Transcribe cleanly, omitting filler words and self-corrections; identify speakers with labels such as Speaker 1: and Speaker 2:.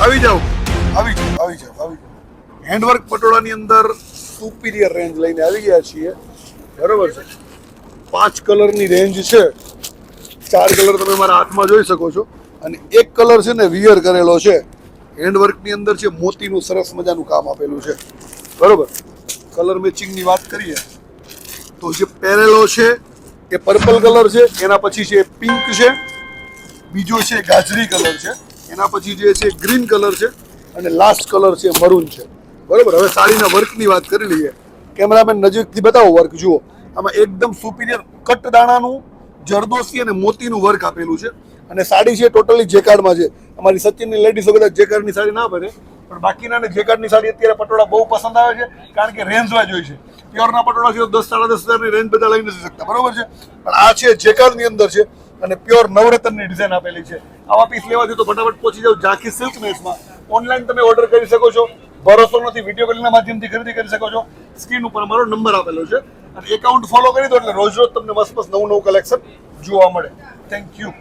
Speaker 1: આવી જાઓ હેન્ડવર્ક પટોળાની અંદર સુપીરિયર રેન્જ લઈને આવી ગયા છીએ, બરોબર છે. 5 કલરની રેન્જ છે, 4 કલર તમે મારા હાથમાં જોઈ શકો છો, અને એક કલર છે ને વિયર કરેલો છે. હેન્ડવર્કની અંદર છે મોતીનું સરસ મજાનું કામ આપેલું છે, બરોબર. કલર મેચિંગની વાત કરીએ તો જે પહેરેલો છે એ પર્પલ કલર છે, એના પછી છે પિંક છે, બીજો છે ગાજરી કલર છે, એના પછી જે છે ગ્રીન કલર છે, અને લાસ્ટ કલર છે મરૂન છે, બરોબર. હવે સાડીના વર્કની વાત કરી લઈએ. કેમેરામેન નજીકથી બતાવો વર્ક જુઓ. આમાં એકદમ સુપીરિયર કટ દાણાનું જરદોશી અને મોતીનું વર્ક આપેલું છે, અને સાડી છે ટોટલી જેકાર્ડમાં છે. અમારી સચિનની લેડીઝો કદાચ જેકાર્ડની સાડી ના પહેરે, પણ બાકીના જેકાર્ડની સાડી અત્યારે પટોળા બહુ પસંદ આવે છે, કારણ કે રેન્જ વાઇઝ હોય છે. પ્યોરના પટોળા છે 10-10.5 હજારની રેન્જ બધા લઈ નથી શકતા, બરોબર છે. પણ આ છે જેકાર્ડની અંદર છે, અને પ્યોર નવરત્નની ડિઝાઇન આપેલી છે. આવા પીસ લેવાથી તો ફટાફટ પહોંચી જાવ ઝાંખી સિલ્ક મેસમાં. ઓનલાઈન તમે ઓર્ડર કરી શકો છો, ભરોસો નથી વિડીયો કોલના માધ્યમથી ખરીદી કરી શકો છો. સ્ક્રીન ઉપર અમારો નંબર આપેલો છે, અને એકાઉન્ટ ફોલો કરી દો એટલે રોજ રોજ તમને મસ્ત નવું કલેક્શન જોવા મળે. Thank you.